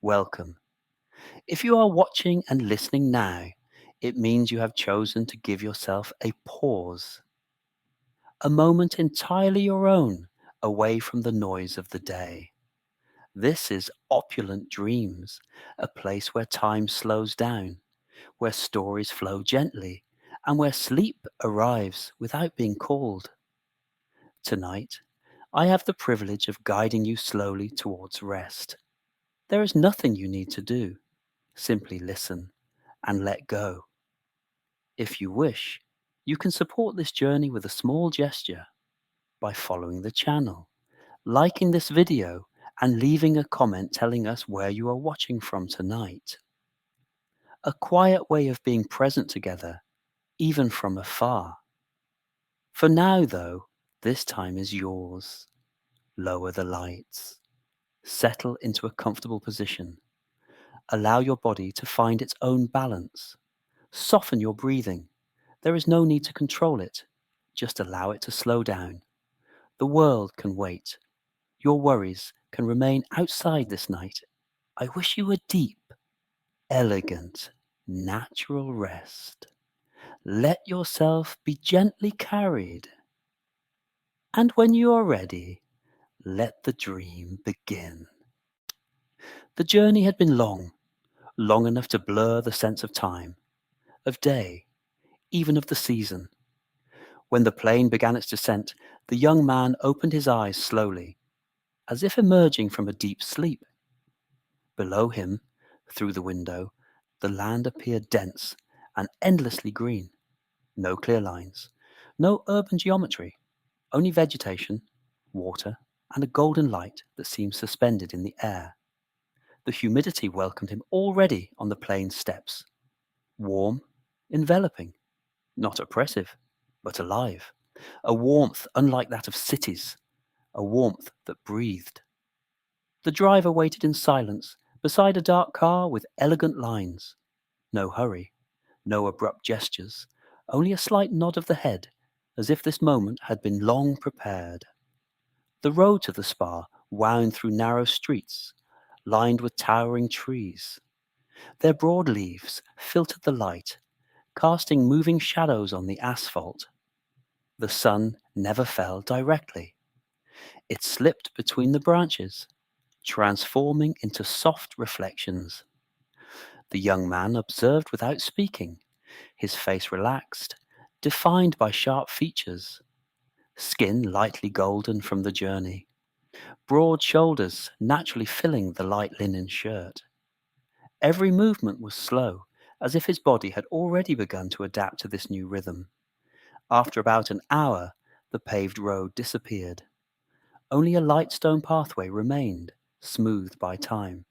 welcome. If you are watching and listening now, it means you have chosen to give yourself a pause, a moment entirely your own, away from the noise of the day. This is Opulent Dreams, a place where time slows down, where stories flow gently, and where sleep arrives without being called. Tonight, I have the privilege of guiding you slowly towards rest. There is nothing you need to do. Simply listen and let go. If you wish, you can support this journey with a small gesture by following the channel, liking this video, and leaving a comment telling us where you are watching from tonight. A quiet way of being present together, even from afar. For now, though, this time is yours. Lower the lights. Settle into a comfortable position. Allow your body to find its own balance. Soften your breathing. There is no need to control it. Just allow it to slow down. The world can wait. Your worries can remain outside this night. I wish you a deep, elegant, natural rest. Let yourself be gently carried. And when you are ready, let the dream begin. The journey had been long, long enough to blur the sense of time, of day, even of the season. When the plane began its descent, the young man opened his eyes slowly, as if emerging from a deep sleep. Below him, through the window, the land appeared dense and endlessly green. No clear lines, no urban geometry, only vegetation, water, and a golden light that seemed suspended in the air. The humidity welcomed him already on the plane's steps. Warm, enveloping, not oppressive, but alive. A warmth unlike that of cities, a warmth that breathed. The driver waited in silence beside a dark car with elegant lines. No hurry, no abrupt gestures, only a slight nod of the head, as if this moment had been long prepared. The road to the spa wound through narrow streets, lined with towering trees. Their broad leaves filtered the light, casting moving shadows on the asphalt. The sun never fell directly. It slipped between the branches, transforming into soft reflections. The young man observed without speaking, his face relaxed, defined by sharp features, skin lightly golden from the journey, broad shoulders naturally filling the light linen shirt. Every movement was slow, as if his body had already begun to adapt to this new rhythm. After about an hour, the paved road disappeared. Only a light stone pathway remained, smoothed by time.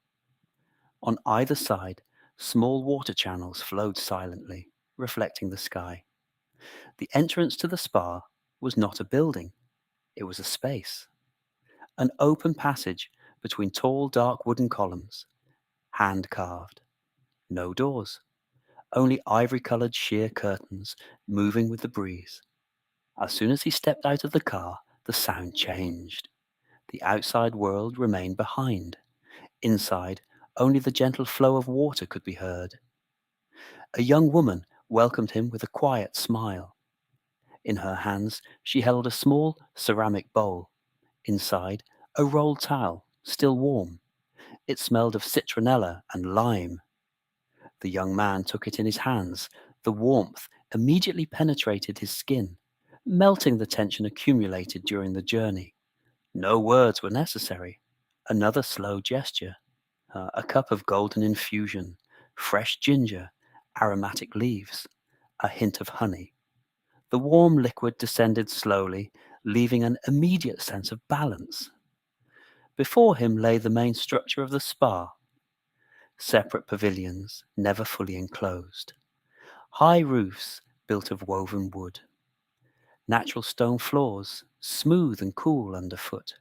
On either side, small water channels flowed silently, reflecting the sky. The entrance to the spa was not a building, it was a space. An open passage between tall dark wooden columns, hand-carved. No doors, only ivory-coloured sheer curtains moving with the breeze. As soon as he stepped out of the car, the sound changed. The outside world remained behind. Inside, only the gentle flow of water could be heard. A young woman welcomed him with a quiet smile. In her hands, she held a small ceramic bowl. Inside, a rolled towel, still warm. It smelled of citronella and lime. The young man took it in his hands. The warmth immediately penetrated his skin, melting the tension accumulated during the journey. No words were necessary. Another slow gesture. A cup of golden infusion, fresh ginger, aromatic leaves, a hint of honey. The warm liquid descended slowly, leaving an immediate sense of balance. Before him lay the main structure of the spa, separate pavilions, never fully enclosed. High roofs built of woven wood. Natural stone floors, smooth and cool underfoot.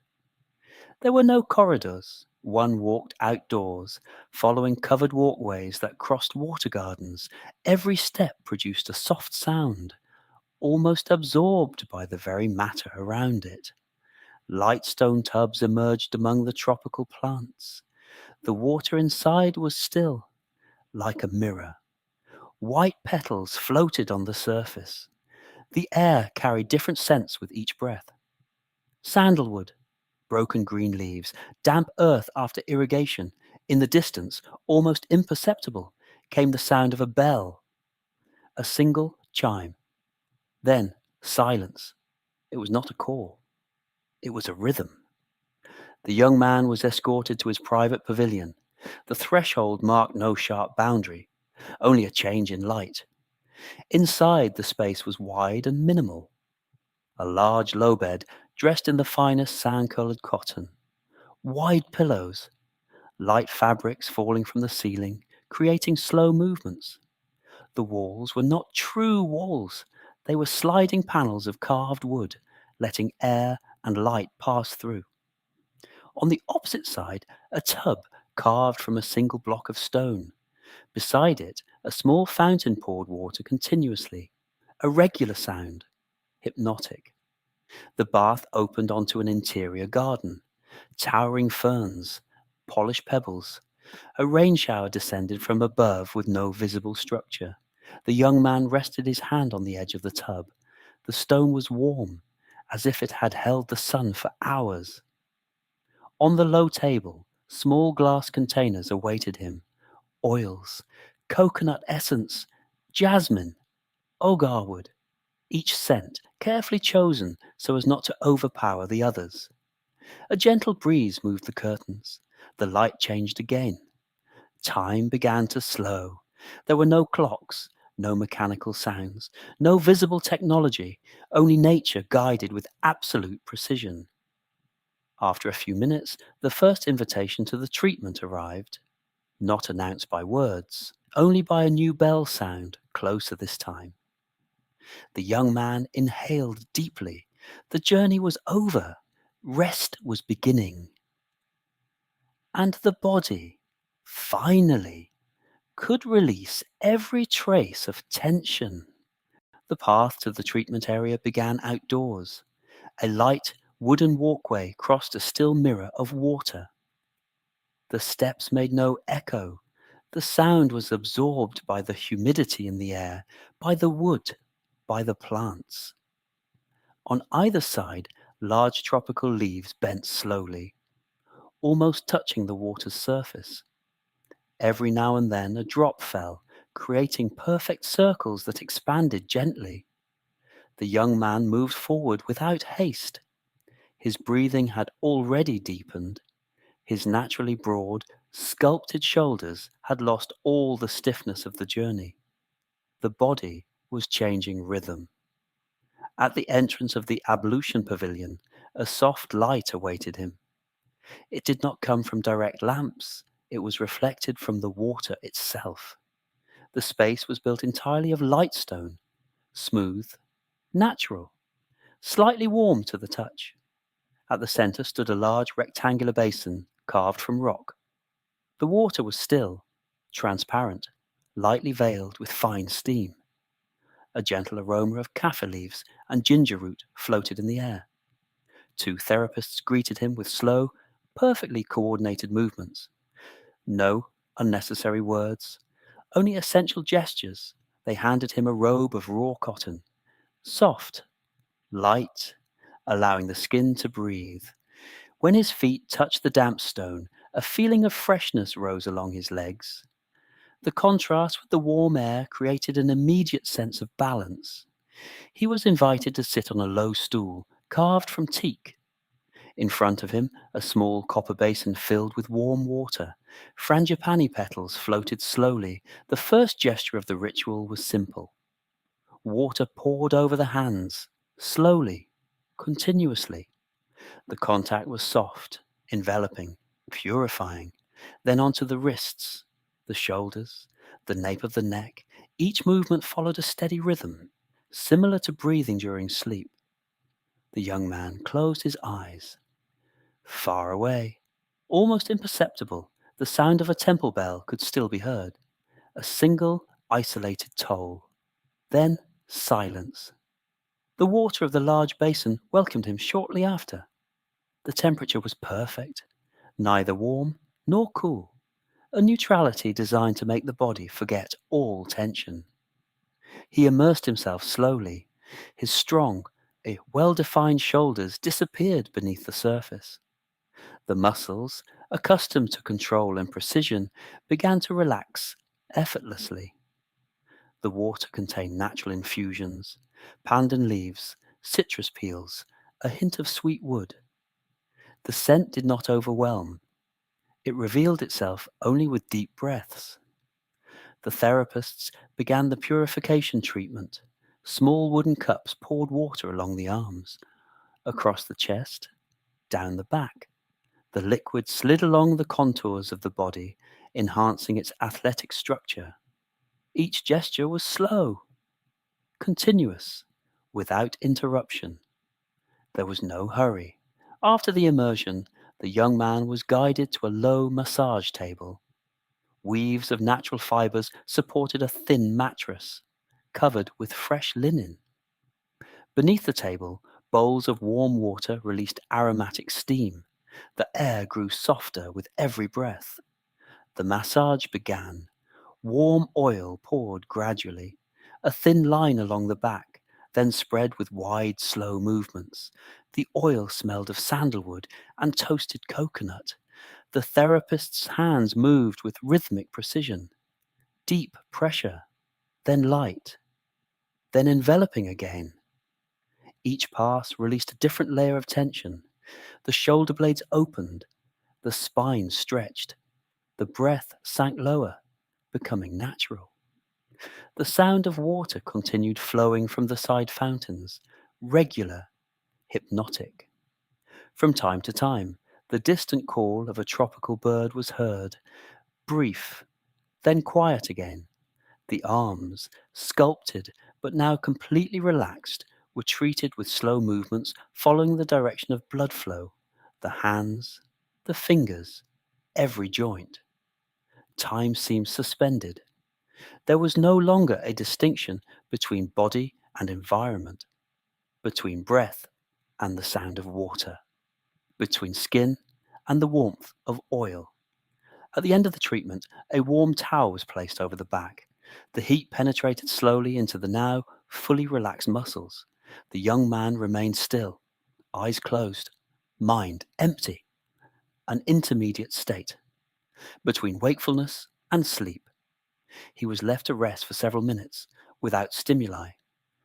There were no corridors. One walked outdoors, following covered walkways that crossed water gardens. Every step produced a soft sound, almost absorbed by the very matter around it. Light stone tubs emerged among the tropical plants. The water inside was still, like a mirror. White petals floated on the surface. The air carried different scents with each breath. Sandalwood, broken green leaves, damp earth after irrigation. In the distance, almost imperceptible, came the sound of a bell, a single chime. Then silence. It was not a call. It was a rhythm. The young man was escorted to his private pavilion. The threshold marked no sharp boundary, only a change in light. Inside, the space was wide and minimal. A large low bed, dressed in the finest sand-colored cotton. Wide pillows, light fabrics falling from the ceiling, creating slow movements. The walls were not true walls. They were sliding panels of carved wood, letting air and light pass through. On the opposite side, a tub carved from a single block of stone. Beside it, a small fountain poured water continuously. A regular sound, hypnotic. The bath opened onto an interior garden. Towering ferns, polished pebbles. A rain shower descended from above with no visible structure. The young man rested his hand on the edge of the tub. The stone was warm, as if it had held the sun for hours. On the low table, small glass containers awaited him. Oils, coconut essence, jasmine, ogarwood, each scent carefully chosen so as not to overpower the others. A gentle breeze moved the curtains. The light changed again. Time began to slow. There were no clocks, no mechanical sounds, no visible technology, only nature guided with absolute precision. After a few minutes, the first invitation to the treatment arrived, not announced by words, only by a new bell sound, closer this time. The young man inhaled deeply. The journey was over. Rest was beginning. And the body, finally, could release every trace of tension. The path to the treatment area began outdoors. A light wooden walkway crossed a still mirror of water. The steps made no echo. The sound was absorbed by the humidity in the air, by the wood, by the plants. On either side, large tropical leaves bent slowly, almost touching the water's surface. Every now and then a drop fell, creating perfect circles that expanded gently. The young man moved forward without haste. His breathing had already deepened. His naturally broad, sculpted shoulders had lost all the stiffness of the journey. The body was changing rhythm. At the entrance of the ablution pavilion, a soft light awaited him. It did not come from direct lamps. It was reflected from the water itself. The space was built entirely of lightstone, smooth, natural, slightly warm to the touch. At the center stood a large rectangular basin carved from rock. The water was still, transparent, lightly veiled with fine steam. A gentle aroma of kaffir leaves and ginger root floated in the air. Two therapists greeted him with slow, perfectly coordinated movements. No unnecessary words, only essential gestures. They handed him a robe of raw cotton, soft, light, allowing the skin to breathe. When his feet touched the damp stone, a feeling of freshness rose along his legs. The contrast with the warm air created an immediate sense of balance. He was invited to sit on a low stool, carved from teak. In front of him, a small copper basin filled with warm water. Frangipani petals floated slowly. The first gesture of the ritual was simple. Water poured over the hands, slowly, continuously. The contact was soft, enveloping, purifying. Then onto the wrists, the shoulders, the nape of the neck. Each movement followed a steady rhythm, similar to breathing during sleep. The young man closed his eyes. Far away, almost imperceptible, the sound of a temple bell could still be heard. A single, isolated toll. Then silence. The water of the large basin welcomed him shortly after. The temperature was perfect, neither warm nor cool. a neutrality designed to make the body forget all tension. He immersed himself slowly. His strong, well-defined shoulders disappeared beneath the surface. The muscles, accustomed to control and precision, began to relax effortlessly. The water contained natural infusions, pandan leaves, citrus peels, a hint of sweet wood. The scent did not overwhelm. It revealed itself only with deep breaths. The therapists began the purification treatment. Small wooden cups poured water along the arms, across the chest, down the back. The liquid slid along the contours of the body, enhancing its athletic structure. Each gesture was slow, continuous, without interruption. There was no hurry. After the immersion, the young man was guided to a low massage table. Weaves of natural fibers supported a thin mattress, covered with fresh linen. Beneath the table, bowls of warm water released aromatic steam. The air grew softer with every breath. The massage began. Warm oil poured gradually, a thin line along the back, then spread with wide, slow movements. The oil smelled of sandalwood and toasted coconut. The therapist's hands moved with rhythmic precision. Deep pressure, then light, then enveloping again. Each pass released a different layer of tension. The shoulder blades opened, the spine stretched, the breath sank lower, becoming natural. The sound of water continued flowing from the side fountains, regular, hypnotic. From time to time, the distant call of a tropical bird was heard, brief, then quiet again. The arms, sculpted but now completely relaxed, were treated with slow movements following the direction of blood flow. The hands, the fingers, every joint. Time seemed suspended. There was no longer a distinction between body and environment, between breath and the sound of water, between skin and the warmth of oil. At the end of the treatment, a warm towel was placed over the back. The heat penetrated slowly into the now fully relaxed muscles. The young man remained still, eyes closed, mind empty, an intermediate state, between wakefulness and sleep. He was left to rest for several minutes, without stimuli,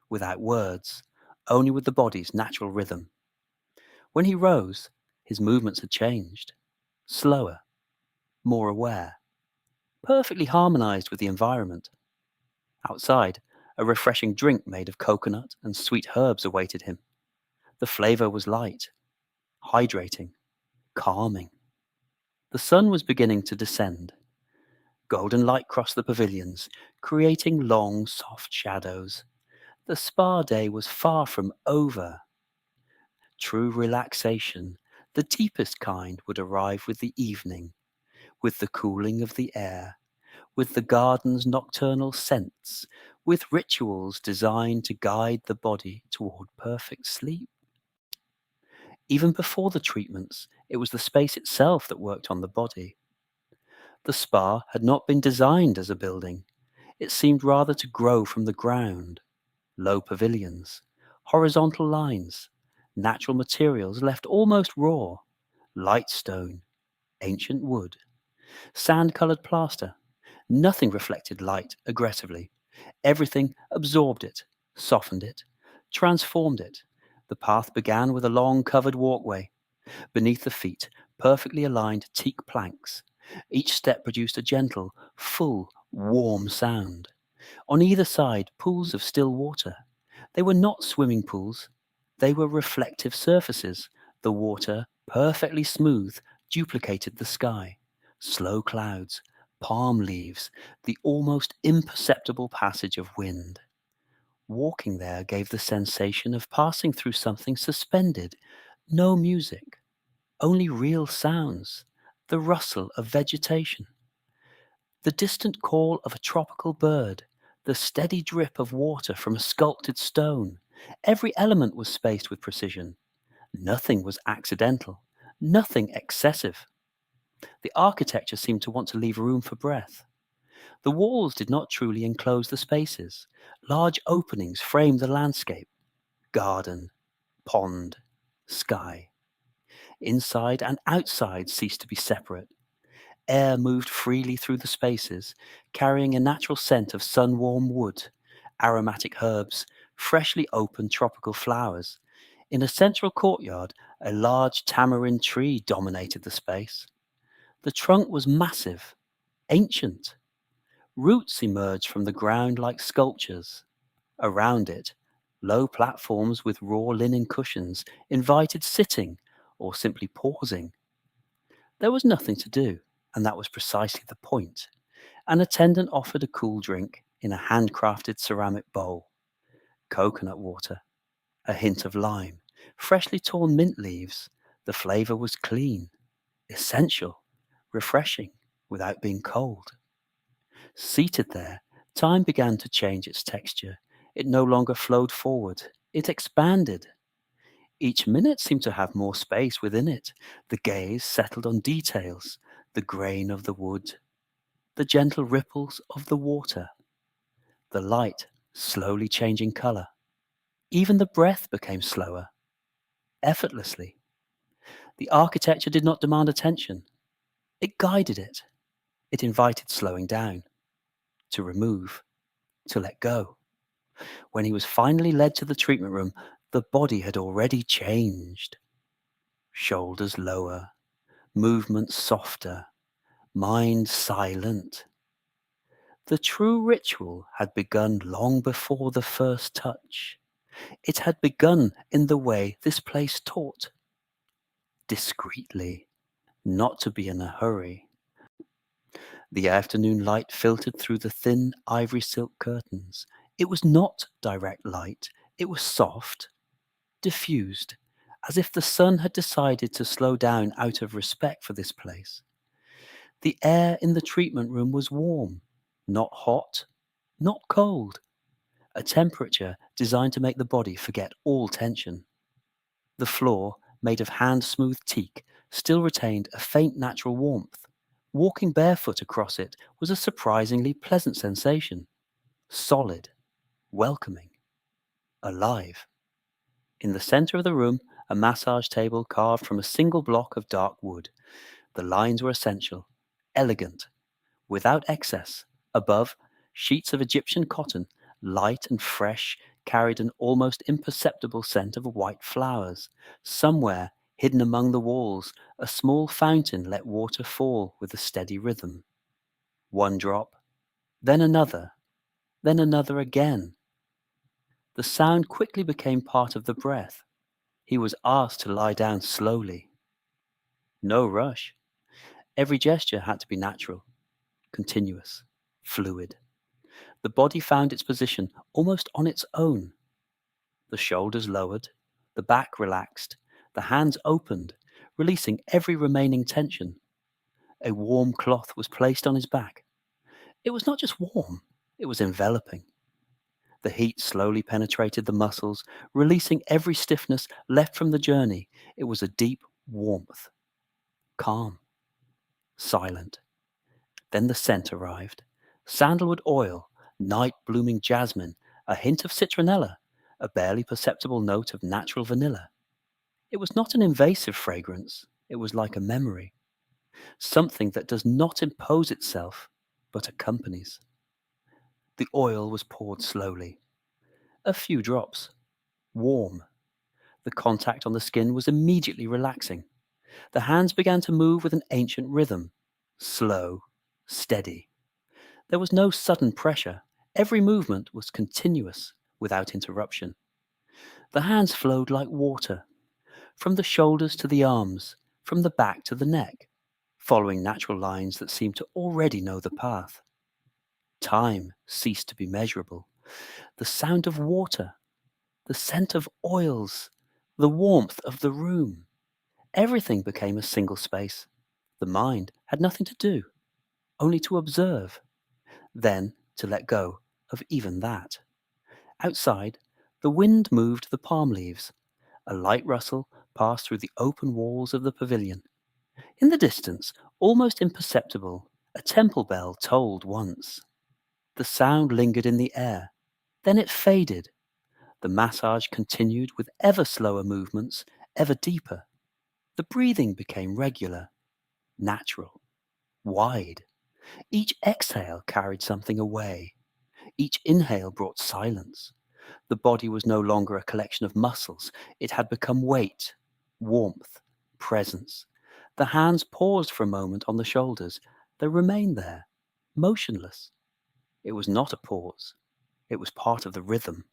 without words, only with the body's natural rhythm. When he rose, his movements had changed, slower, more aware, perfectly harmonized with the environment. Outside, a refreshing drink made of coconut and sweet herbs awaited him. The flavor was light, hydrating, calming. The sun was beginning to descend. Golden light crossed the pavilions, creating long, soft shadows. The spa day was far from over. True relaxation, the deepest kind, would arrive with the evening, with the cooling of the air, with the garden's nocturnal scents, with rituals designed to guide the body toward perfect sleep. Even before the treatments, it was the space itself that worked on the body. The spa had not been designed as a building. It seemed rather to grow from the ground. Low pavilions, horizontal lines, natural materials left almost raw, light stone, ancient wood, sand-colored plaster. Nothing reflected light aggressively. Everything absorbed it, softened it, transformed it. The path began with a long covered walkway. Beneath the feet, perfectly aligned teak planks. Each step produced a gentle, full, warm sound. On either side, pools of still water. They were not swimming pools. They were reflective surfaces. The water, perfectly smooth, duplicated the sky. Slow clouds, palm leaves, the almost imperceptible passage of wind. Walking there gave the sensation of passing through something suspended. No music, only real sounds, the rustle of vegetation, the distant call of a tropical bird, the steady drip of water from a sculpted stone. Every element was spaced with precision. Nothing was accidental, nothing excessive. The architecture seemed to want to leave room for breath. The walls did not truly enclose the spaces. Large openings framed the landscape: garden, pond, sky. Inside and outside ceased to be separate. Air moved freely through the spaces, carrying a natural scent of sun-warm wood, aromatic herbs, freshly opened tropical flowers. In a central courtyard, a large tamarind tree dominated the space. The trunk was massive, ancient. Roots emerged from the ground like sculptures. Around it, low platforms with raw linen cushions invited sitting or simply pausing. There was nothing to do, and that was precisely the point. An attendant offered a cool drink in a handcrafted ceramic bowl: coconut water, a hint of lime, freshly torn mint leaves. The flavor was clean, essential, refreshing, without being cold. Seated there, time began to change its texture. It no longer flowed forward, it expanded. Each minute seemed to have more space within it. The gaze settled on details: the grain of the wood, the gentle ripples of the water, the light slowly changing color. Even the breath became slower, effortlessly. The architecture did not demand attention. It guided it. It invited slowing down, to remove, to let go. When he was finally led to the treatment room, the body had already changed. Shoulders lower, movements softer, mind silent. The true ritual had begun long before the first touch. It had begun in the way this place taught: discreetly, not to be in a hurry. The afternoon light filtered through the thin ivory silk curtains. It was not direct light. It was soft, diffused, as if the sun had decided to slow down out of respect for this place. The air in the treatment room was warm, not hot, not cold, a temperature designed to make the body forget all tension. The floor, made of hand-smoothed teak, still retained a faint natural warmth. Walking barefoot across it was a surprisingly pleasant sensation. Solid, welcoming, alive. In the center of the room, a massage table carved from a single block of dark wood. The lines were essential, elegant, without excess. Above, sheets of Egyptian cotton, light and fresh, carried an almost imperceptible scent of white flowers. Somewhere, hidden among the walls, a small fountain let water fall with a steady rhythm. One drop, then another again. The sound quickly became part of the breath. He was asked to lie down slowly. No rush. Every gesture had to be natural, continuous, fluid. The body found its position almost on its own. The shoulders lowered, the back relaxed, the hands opened, releasing every remaining tension. A warm cloth was placed on his back. It was not just warm, it was enveloping. The heat slowly penetrated the muscles, releasing every stiffness left from the journey. It was a deep warmth, calm, silent. Then the scent arrived: sandalwood oil, night-blooming jasmine, a hint of citronella, a barely perceptible note of natural vanilla. It was not an invasive fragrance. It was like a memory, something that does not impose itself, but accompanies. The oil was poured slowly. A few drops. Warm. The contact on the skin was immediately relaxing. The hands began to move with an ancient rhythm. Slow, steady. There was no sudden pressure. Every movement was continuous, without interruption. The hands flowed like water, from the shoulders to the arms, from the back to the neck, following natural lines that seemed to already know the path. Time ceased to be measurable. The sound of water, the scent of oils, the warmth of the room, everything became a single space. The mind had nothing to do, only to observe, then to let go of even that. Outside, the wind moved the palm leaves. A light rustle passed through the open walls of the pavilion. In the distance, almost imperceptible, a temple bell tolled once. The sound lingered in the air. Then it faded. The massage continued with ever slower movements, ever deeper. The breathing became regular, natural, wide. Each exhale carried something away. Each inhale brought silence. The body was no longer a collection of muscles. It had become weight, warmth, presence. The hands paused for a moment on the shoulders. They remained there, motionless. It was not a pause. It was part of the rhythm.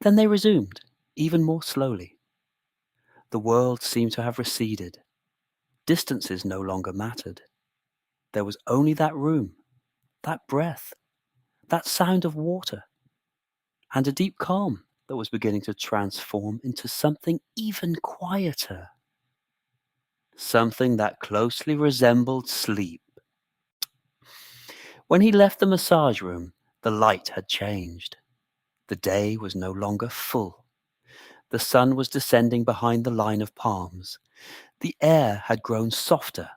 Then they resumed, even more slowly. The world seemed to have receded. Distances no longer mattered. There was only that room, that breath, that sound of water, and a deep calm that was beginning to transform into something even quieter. Something that closely resembled sleep. When he left the massage room, the light had changed. The day was no longer full. The sun was descending behind the line of palms. The air had grown softer,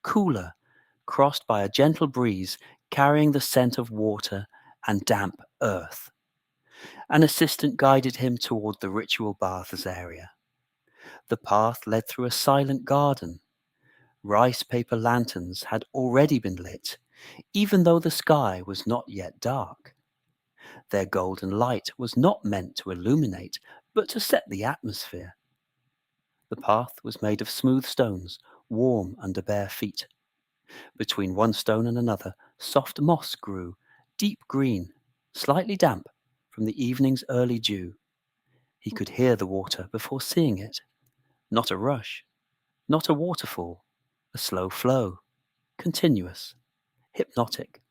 cooler, crossed by a gentle breeze carrying the scent of water and damp earth. An assistant guided him toward the ritual baths area. The path led through a silent garden. Rice paper lanterns had already been lit, even though the sky was not yet dark. Their golden light was not meant to illuminate, but to set the atmosphere. The path was made of smooth stones, warm under bare feet. Between one stone and another, soft moss grew, deep green, slightly damp from the evening's early dew. He could hear the water before seeing it. Not a rush, not a waterfall, a slow flow, continuous, hypnotic.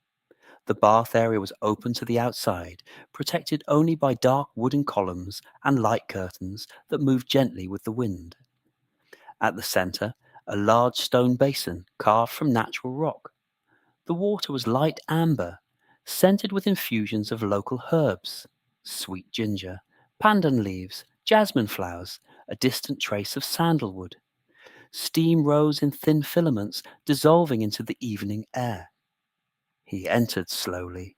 The bath area was open to the outside, protected only by dark wooden columns and light curtains that moved gently with the wind. At the center, a large stone basin carved from natural rock. The water was light amber, scented with infusions of local herbs, sweet ginger, pandan leaves, jasmine flowers, a distant trace of sandalwood. Steam rose in thin filaments, dissolving into the evening air. He entered slowly.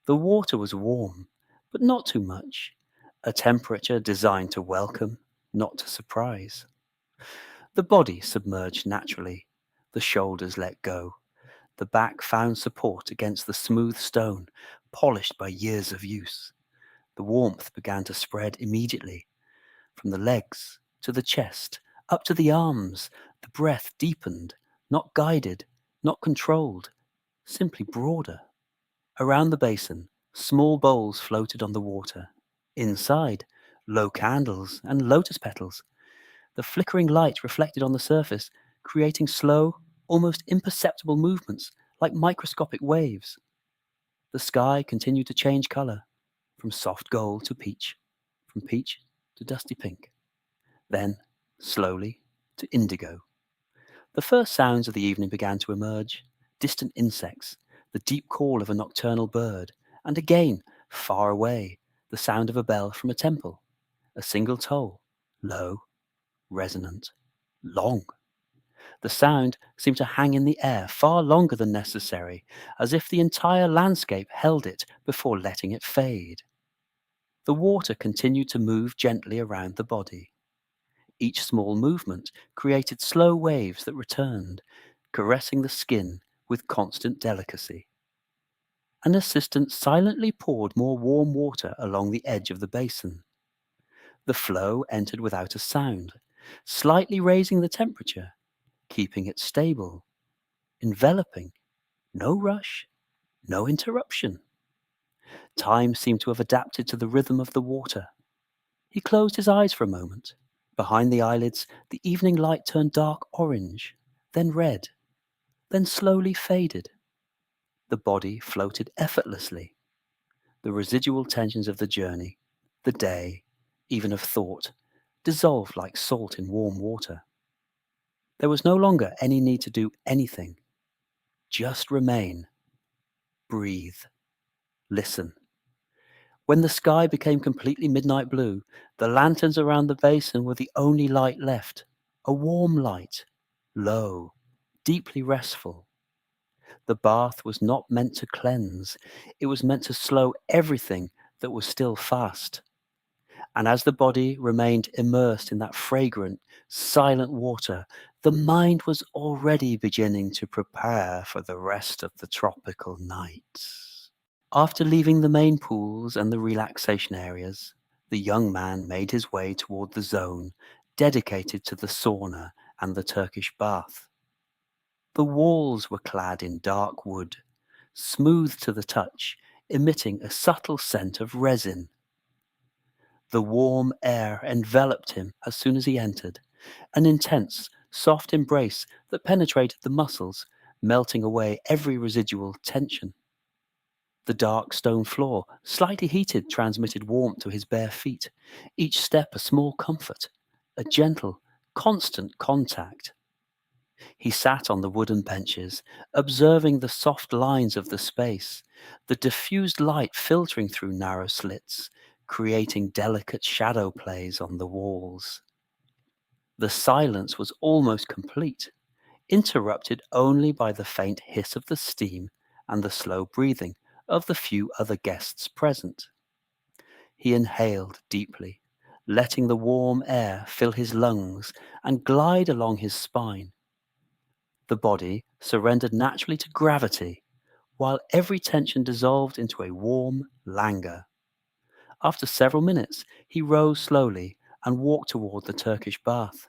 The water was warm, but not too much, a temperature designed to welcome, not to surprise. The body submerged naturally, the shoulders let go. The back found support against the smooth stone, polished by years of use. The warmth began to spread immediately, from the legs to the chest, up to the arms. The breath deepened, not guided, not controlled, simply broader. Around the basin, small bowls floated on the water. Inside, low candles and lotus petals. The flickering light reflected on the surface, creating slow, almost imperceptible movements like microscopic waves. The sky continued to change color, from soft gold to peach, from peach to dusty pink, then, slowly, to indigo. The first sounds of the evening began to emerge: distant insects, the deep call of a nocturnal bird, and again, far away, the sound of a bell from a temple, a single toll, low, resonant, long. The sound seemed to hang in the air far longer than necessary, as if the entire landscape held it before letting it fade. The water continued to move gently around the body. Each small movement created slow waves that returned, caressing the skin with constant delicacy. An assistant silently poured more warm water along the edge of the basin. The flow entered without a sound, slightly raising the temperature, keeping it stable, enveloping. No rush, no interruption. Time seemed to have adapted to the rhythm of the water. He closed his eyes for a moment. Behind the eyelids, the evening light turned dark orange, then red, then slowly faded. The body floated effortlessly. The residual tensions of the journey, the day, even of thought, dissolved like salt in warm water. There was no longer any need to do anything. Just remain. Breathe. Listen. When the sky became completely midnight blue, the lanterns around the basin were the only light left, a warm light, low, deeply restful. The bath was not meant to cleanse, it was meant to slow everything that was still fast. And as the body remained immersed in that fragrant, silent water, the mind was already beginning to prepare for the rest of the tropical nights. After leaving the main pools and the relaxation areas, the young man made his way toward the zone dedicated to the sauna and the Turkish bath. The walls were clad in dark wood, smooth to the touch, emitting a subtle scent of resin. The warm air enveloped him as soon as he entered, an intense, soft embrace that penetrated the muscles, melting away every residual tension. The dark stone floor, slightly heated, transmitted warmth to his bare feet, each step a small comfort, a gentle, constant contact. He sat on the wooden benches, observing the soft lines of the space, the diffused light filtering through narrow slits, creating delicate shadow plays on the walls. The silence was almost complete, interrupted only by the faint hiss of the steam and the slow breathing of the few other guests present. He inhaled deeply, letting the warm air fill his lungs and glide along his spine. The body surrendered naturally to gravity, while every tension dissolved into a warm languor. After several minutes, he rose slowly and walked toward the Turkish bath.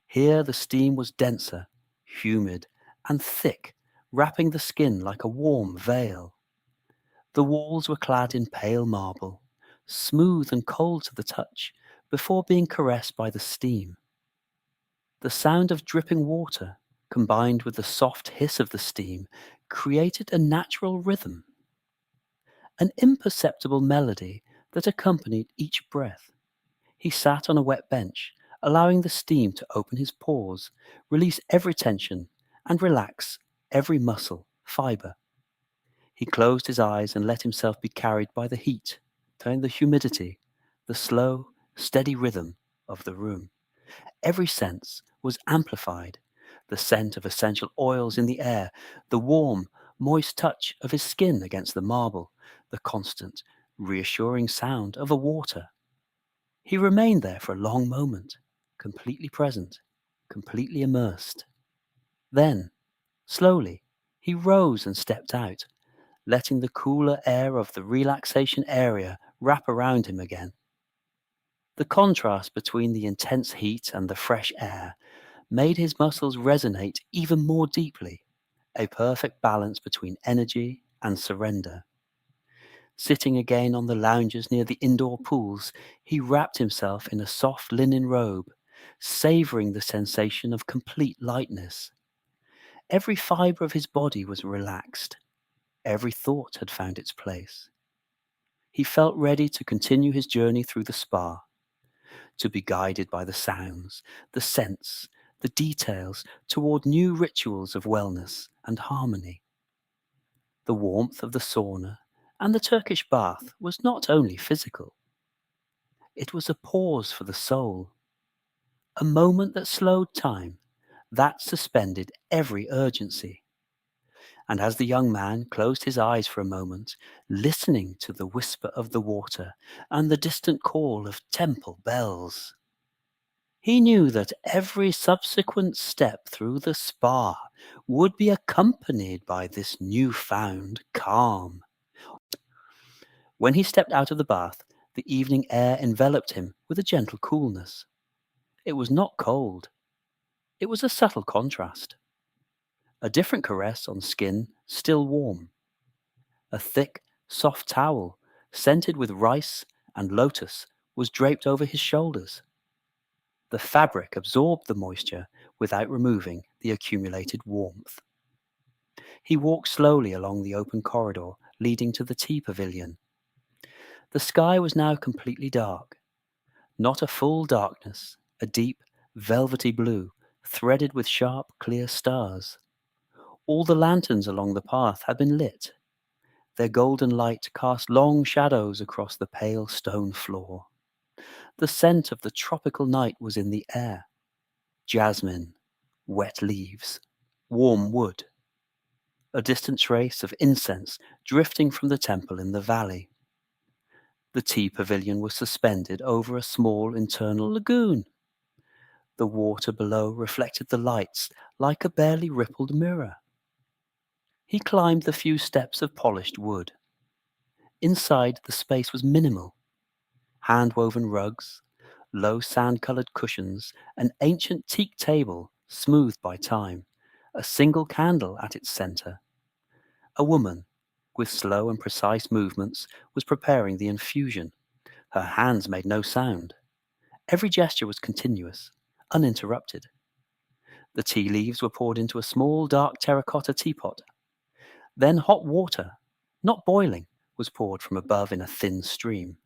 Here the steam was denser, humid, and thick, wrapping the skin like a warm veil. The walls were clad in pale marble, smooth and cold to the touch, before being caressed by the steam. The sound of dripping water, combined with the soft hiss of the steam, created a natural rhythm, an imperceptible melody that accompanied each breath. He sat on a wet bench, allowing the steam to open his pores, release every tension, and relax every muscle, fiber. He closed his eyes and let himself be carried by the heat, the humidity, the slow, steady rhythm of the room. Every sense was amplified. The scent of essential oils in the air, the warm, moist touch of his skin against the marble, the constant, reassuring sound of the water. He remained there for a long moment, completely present, completely immersed. Then, slowly, he rose and stepped out, letting the cooler air of the relaxation area wrap around him again. The contrast between the intense heat and the fresh air made his muscles resonate even more deeply, a perfect balance between energy and surrender. Sitting again on the lounges near the indoor pools, he wrapped himself in a soft linen robe, savoring the sensation of complete lightness. Every fiber of his body was relaxed. Every thought had found its place. He felt ready to continue his journey through the spa, to be guided by the sounds, the scents, the details toward new rituals of wellness and harmony. The warmth of the sauna and the Turkish bath was not only physical, it was a pause for the soul, a moment that slowed time, that suspended every urgency. And as the young man closed his eyes for a moment, listening to the whisper of the water and the distant call of temple bells, he knew that every subsequent step through the spa would be accompanied by this newfound calm. When he stepped out of the bath, the evening air enveloped him with a gentle coolness. It was not cold. It was a subtle contrast. A different caress on skin still warm. A thick, soft towel, scented with rice and lotus, was draped over his shoulders. The fabric absorbed the moisture without removing the accumulated warmth. He walked slowly along the open corridor leading to the tea pavilion. The sky was now completely dark. Not a full darkness, a deep, velvety blue, threaded with sharp, clear stars. All the lanterns along the path had been lit. Their golden light cast long shadows across the pale stone floor. The scent of the tropical night was in the air. Jasmine, wet leaves, warm wood, a distant trace of incense drifting from the temple in the valley. The tea pavilion was suspended over a small internal lagoon. The water below reflected the lights like a barely rippled mirror. He climbed the few steps of polished wood. Inside, the space was minimal. Hand-woven rugs, low sand-colored cushions, an ancient teak table smoothed by time, a single candle at its center. A woman, with slow and precise movements, was preparing the infusion. Her hands made no sound. Every gesture was continuous, uninterrupted. The tea leaves were poured into a small dark terracotta teapot. Then hot water, not boiling, was poured from above in a thin stream.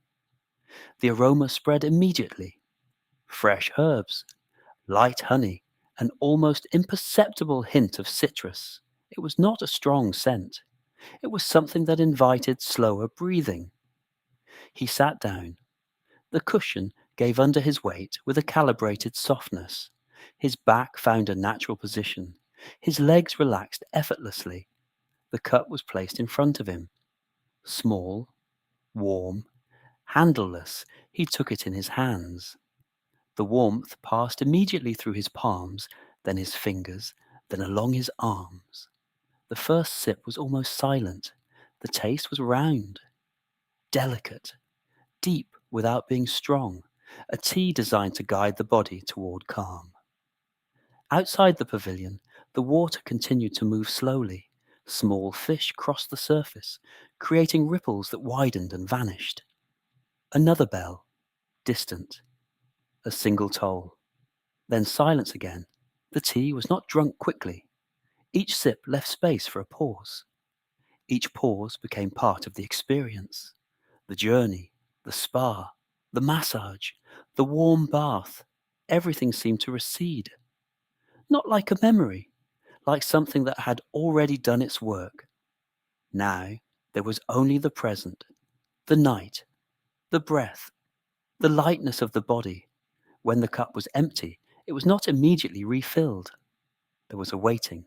The aroma spread immediately. Fresh herbs, light honey, an almost imperceptible hint of citrus. It was not a strong scent. It was something that invited slower breathing. He sat down. The cushion gave under his weight with a calibrated softness. His back found a natural position. His legs relaxed effortlessly. The cup was placed in front of him. Small, warm, handleless, he took it in his hands. The warmth passed immediately through his palms, then his fingers, then along his arms. The first sip was almost silent. The taste was round, delicate, deep without being strong, a tea designed to guide the body toward calm. Outside the pavilion, the water continued to move slowly. Small fish crossed the surface, creating ripples that widened and vanished. Another bell, distant, a single toll. Then silence again. The tea was not drunk quickly. Each sip left space for a pause. Each pause became part of the experience. The journey, the spa, the massage, the warm bath. Everything seemed to recede. Not like a memory, like something that had already done its work. Now there was only the present, the night, the breath, the lightness of the body. When the cup was empty, it was not immediately refilled. There was a waiting,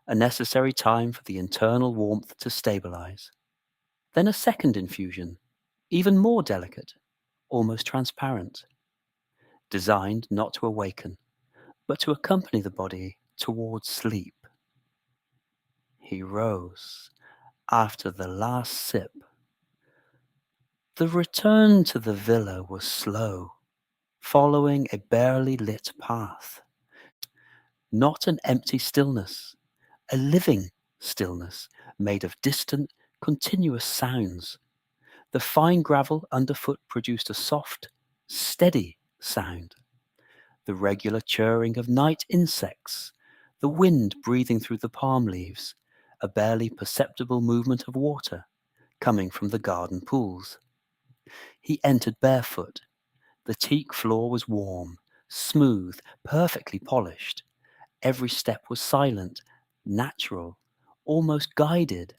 a necessary time for the internal warmth to stabilize. Then a second infusion, even more delicate, almost transparent, designed not to awaken, but to accompany the body towards sleep. He rose after the last sip. The return to the villa was slow, following a barely lit path. Not an empty stillness, a living stillness made of distant, continuous sounds. The fine gravel underfoot produced a soft, steady sound. The regular chirring of night insects, the wind breathing through the palm leaves, a barely perceptible movement of water coming from the garden pools. He entered barefoot. The teak floor was warm, smooth, perfectly polished. Every step was silent, natural, almost guided.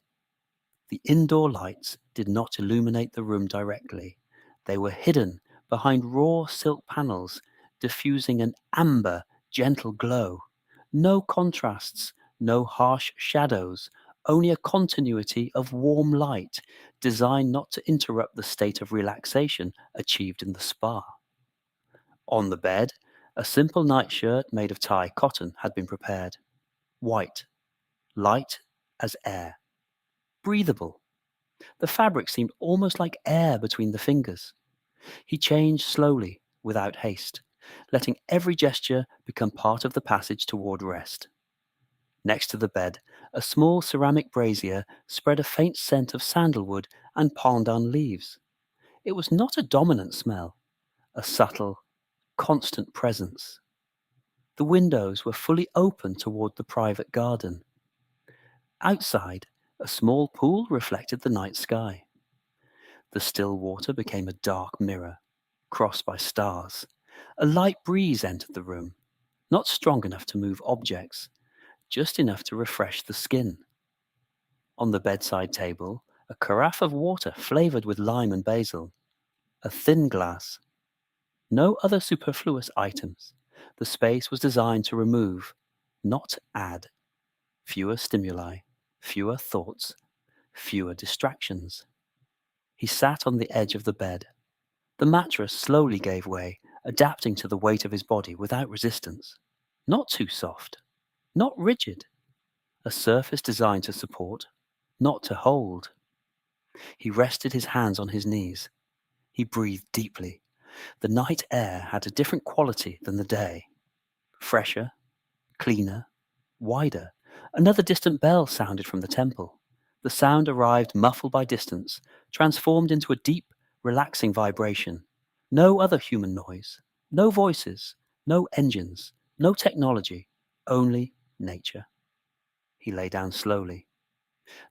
The indoor lights did not illuminate the room directly. They were hidden behind raw silk panels, diffusing an amber, gentle glow. No contrasts, no harsh shadows, only a continuity of warm light, designed not to interrupt the state of relaxation achieved in the spa. On the bed, a simple nightshirt made of Thai cotton had been prepared. White, light as air, breathable. The fabric seemed almost like air between the fingers. He changed slowly, without haste, letting every gesture become part of the passage toward rest. Next to the bed, a small ceramic brazier spread a faint scent of sandalwood and pandan leaves. It was not a dominant smell, a subtle, constant presence. The windows were fully open toward the private garden. Outside, a small pool reflected the night sky. The still water became a dark mirror, crossed by stars. A light breeze entered the room, not strong enough to move objects, just enough to refresh the skin. On the bedside table, a carafe of water flavored with lime and basil. A thin glass. No other superfluous items. The space was designed to remove, not add. Fewer stimuli, fewer thoughts, fewer distractions. He sat on the edge of the bed. The mattress slowly gave way, adapting to the weight of his body without resistance. Not too soft, not rigid, a surface designed to support, not to hold. He rested his hands on his knees. He breathed deeply. The night air had a different quality than the day. Fresher, cleaner, wider. Another distant bell sounded from the temple. The sound arrived muffled by distance, transformed into a deep, relaxing vibration. No other human noise, no voices, no engines, no technology, only nature. He lay down slowly.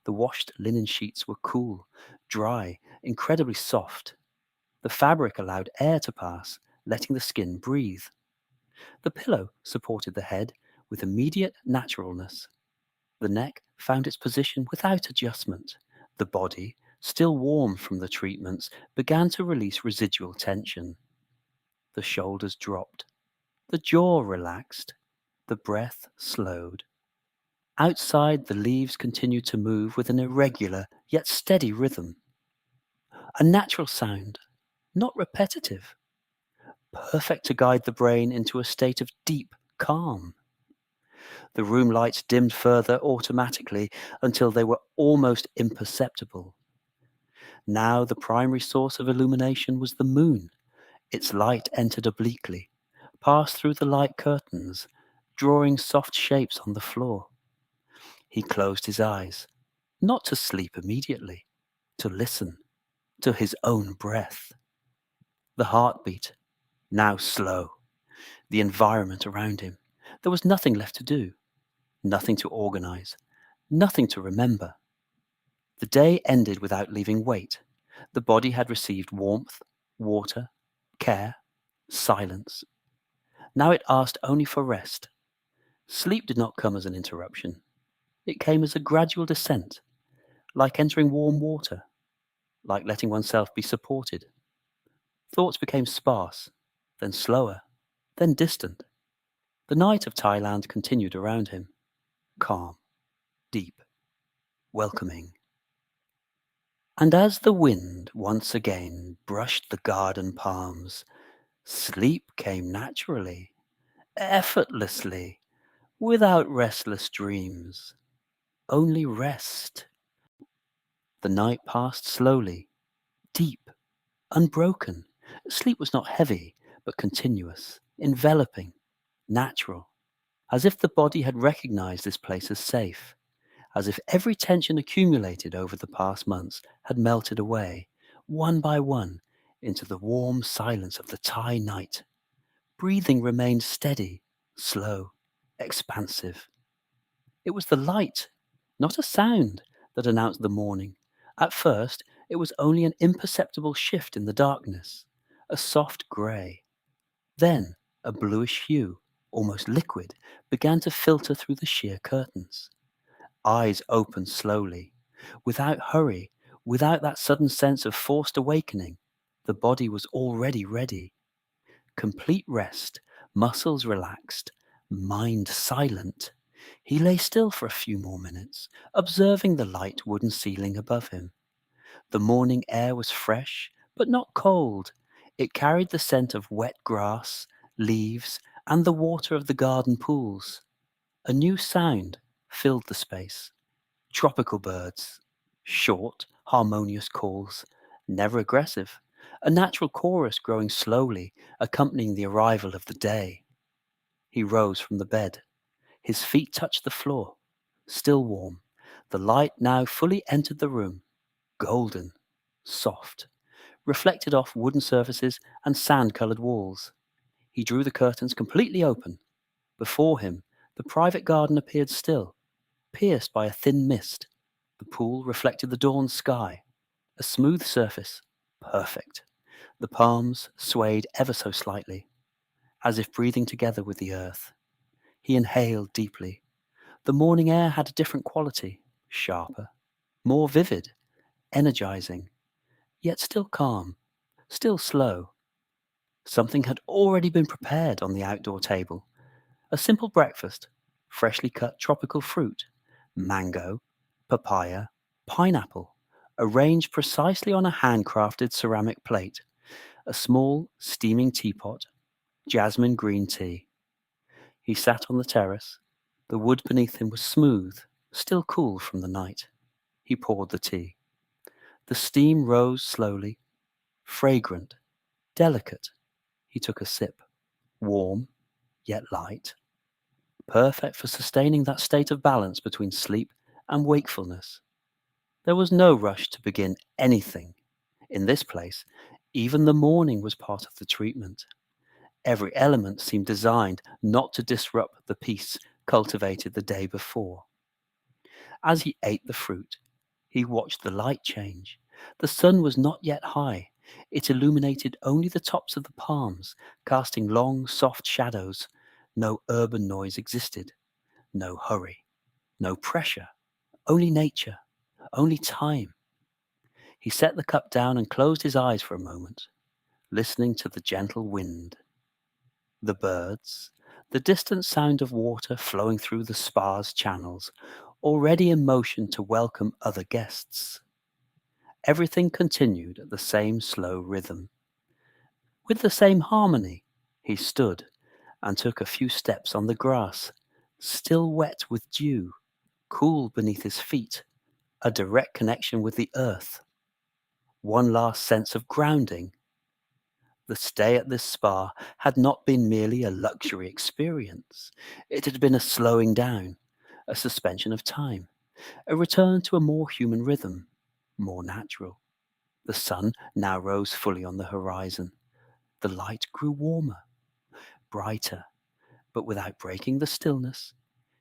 The washed linen sheets were cool, dry, incredibly soft. The fabric allowed air to pass, letting the skin breathe. The pillow supported the head with immediate naturalness. The neck found its position without adjustment. The body, still warm from the treatments, began to release residual tension. The shoulders dropped. The jaw relaxed. The breath slowed. Outside, the leaves continued to move with an irregular yet steady rhythm. A natural sound, not repetitive, perfect to guide the brain into a state of deep calm. The room lights dimmed further automatically until they were almost imperceptible. Now the primary source of illumination was the moon. Its light entered obliquely, passed through the light curtains, drawing soft shapes on the floor. He closed his eyes, not to sleep immediately, to listen to his own breath. The heartbeat, now slow, the environment around him. There was nothing left to do, nothing to organize, nothing to remember. The day ended without leaving weight. The body had received warmth, water, care, silence. Now it asked only for rest. Sleep did not come as an interruption. It came as a gradual descent, like entering warm water, like letting oneself be supported. Thoughts became sparse, then slower, then distant. The night of Thailand continued around him, calm, deep, welcoming. And as the wind once again brushed the garden palms, sleep came naturally, effortlessly, without restless dreams. Only rest. The night passed slowly, deep, unbroken. Sleep was not heavy, but continuous, enveloping, natural, as if the body had recognized this place as safe, as if every tension accumulated over the past months had melted away, one by one, into the warm silence of the Thai night. Breathing remained steady, slow, expansive. It was the light, not a sound, that announced the morning. At first, it was only an imperceptible shift in the darkness, a soft grey. Then, a bluish hue, almost liquid, began to filter through the sheer curtains. Eyes opened slowly, without hurry, without that sudden sense of forced awakening. The body was already ready. Complete rest, muscles relaxed, mind silent. He lay still for a few more minutes, observing the light wooden ceiling above him. The morning air was fresh, but not cold. It carried the scent of wet grass, leaves, and the water of the garden pools. A new sound filled the space. Tropical birds. Short, harmonious calls, never aggressive. A natural chorus growing slowly, accompanying the arrival of the day. He rose from the bed. His feet touched the floor. Still warm. The light now fully entered the room. Golden. Soft. Reflected off wooden surfaces and sand-colored walls. He drew the curtains completely open. Before him, the private garden appeared still, pierced by a thin mist. The pool reflected the dawn sky. A smooth surface. Perfect. The palms swayed ever so slightly, as if breathing together with the earth. He inhaled deeply. The morning air had a different quality, sharper, more vivid, energizing, yet still calm, still slow. Something had already been prepared on the outdoor table. A simple breakfast, freshly cut tropical fruit, mango, papaya, pineapple, arranged precisely on a handcrafted ceramic plate, a small steaming teapot, jasmine green tea. He sat on the terrace. The wood beneath him was smooth, still cool from the night. He poured the tea. The steam rose slowly, fragrant, delicate. He took a sip, warm, yet light, perfect for sustaining that state of balance between sleep and wakefulness. There was no rush to begin anything. In this place, even the morning was part of the treatment. Every element seemed designed not to disrupt the peace cultivated the day before. As he ate the fruit, he watched the light change. The sun was not yet high. It illuminated only the tops of the palms, casting long, soft shadows. No urban noise existed, no hurry, no pressure, only nature, only time. He set the cup down and closed his eyes for a moment, listening to the gentle wind, the birds, the distant sound of water flowing through the spa's channels, already in motion to welcome other guests. Everything continued at the same slow rhythm. With the same harmony, he stood and took a few steps on the grass, still wet with dew, cool beneath his feet, a direct connection with the earth. One last sense of grounding. The stay at this spa had not been merely a luxury experience. It had been a slowing down, a suspension of time, a return to a more human rhythm, more natural. The sun now rose fully on the horizon. The light grew warmer, brighter, but without breaking the stillness.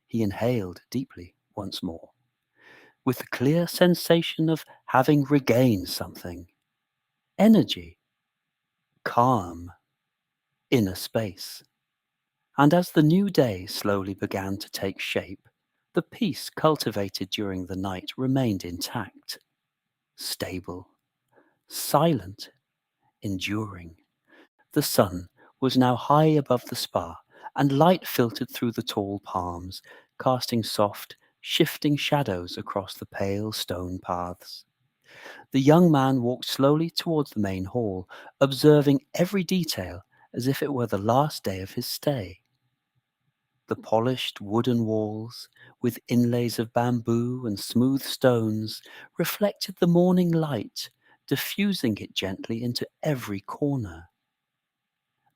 He inhaled deeply once more, with the clear sensation of having regained something: energy, calm, inner space. And as the new day slowly began to take shape, the peace cultivated during the night remained intact, stable, silent, enduring. The sun was now high above the spa, and light filtered through the tall palms, casting soft, shifting shadows across the pale stone paths. The young man walked slowly towards the main hall, observing every detail as if it were the last day of his stay. The polished wooden walls, with inlays of bamboo and smooth stones, reflected the morning light, diffusing it gently into every corner.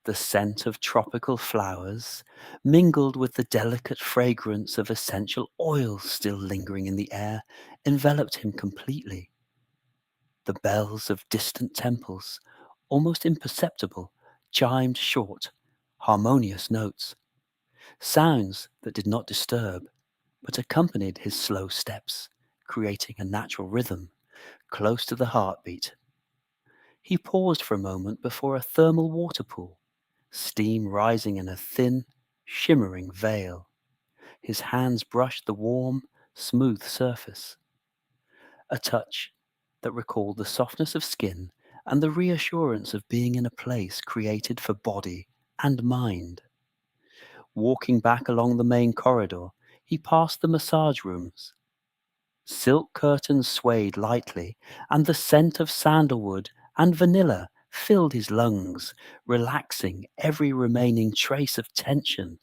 The scent of tropical flowers, mingled with the delicate fragrance of essential oils still lingering in the air, enveloped him completely. The bells of distant temples, almost imperceptible, chimed short, harmonious notes, sounds that did not disturb, but accompanied his slow steps, creating a natural rhythm, close to the heartbeat. He paused for a moment before a thermal water pool, steam rising in a thin, shimmering veil. His hands brushed the warm, smooth surface, a touch that recalled the softness of skin and the reassurance of being in a place created for body and mind. Walking back along the main corridor, he passed the massage rooms. Silk curtains swayed lightly, and the scent of sandalwood and vanilla filled his lungs, relaxing every remaining trace of tension.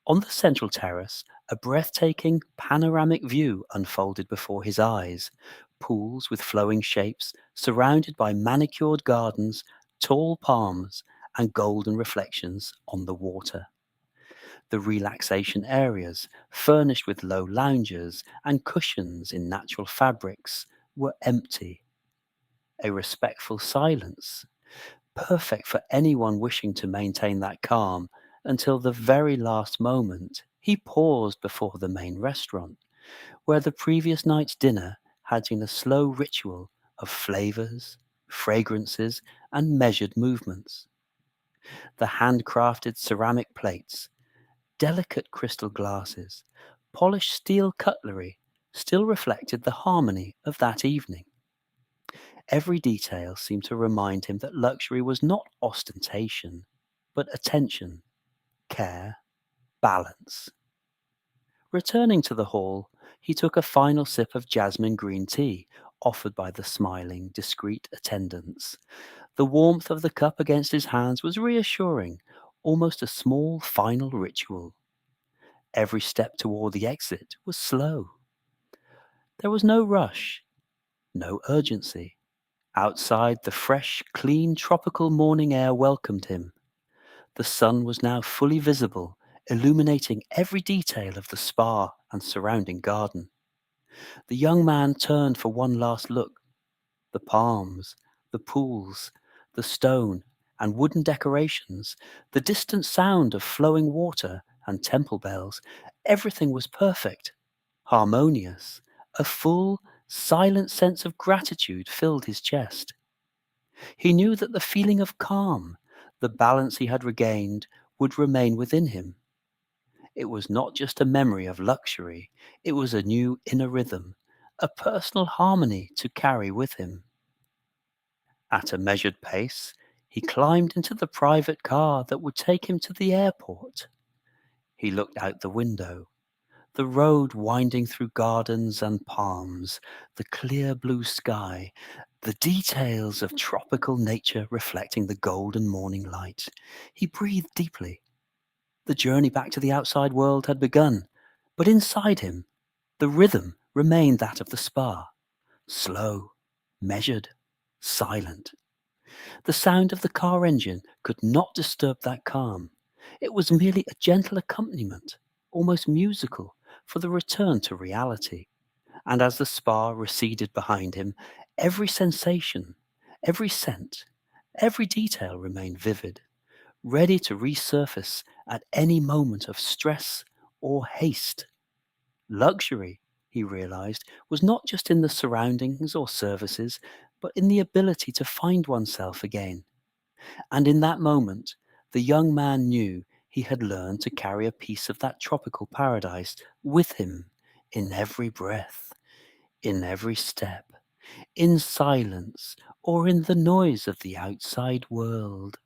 On the central terrace, a breathtaking panoramic view unfolded before his eyes: pools with flowing shapes, surrounded by manicured gardens, tall palms, and golden reflections on the water. The relaxation areas, furnished with low lounges and cushions in natural fabrics, were empty. A respectful silence, perfect for anyone wishing to maintain that calm until the very last moment. He paused before the main restaurant, where the previous night's dinner had been a slow ritual of flavors, fragrances, and measured movements. The handcrafted ceramic plates, delicate crystal glasses, polished steel cutlery still reflected the harmony of that evening. Every detail seemed to remind him that luxury was not ostentation, but attention, care, balance. Returning to the hall, he took a final sip of jasmine green tea offered by the smiling, discreet attendants. The warmth of the cup against his hands was reassuring, almost a small final ritual. Every step toward the exit was slow. There was no rush, no urgency. Outside, the fresh, clean, tropical morning air welcomed him. The sun was now fully visible, illuminating every detail of the spa and surrounding garden. The young man turned for one last look. The palms, the pools, the stone and wooden decorations, the distant sound of flowing water and temple bells, everything was perfect, harmonious. A full, silent sense of gratitude filled his chest. He knew that the feeling of calm, the balance he had regained, would remain within him. It was not just a memory of luxury, it was a new inner rhythm, a personal harmony to carry with him. At a measured pace, he climbed into the private car that would take him to the airport. He looked out the window. The road winding through gardens and palms, the clear blue sky, the details of tropical nature reflecting the golden morning light. He breathed deeply. The journey back to the outside world had begun, but inside him, the rhythm remained that of the spa, slow, measured, silent. The sound of the car engine could not disturb that calm. It was merely a gentle accompaniment, almost musical, for the return to reality. And as the spa receded behind him, every sensation, every scent, every detail remained vivid, ready to resurface at any moment of stress or haste. Luxury, he realized, was not just in the surroundings or services, but in the ability to find oneself again. And in that moment, the young man knew he had learned to carry a piece of that tropical paradise with him in every breath, in every step, in silence, or in the noise of the outside world.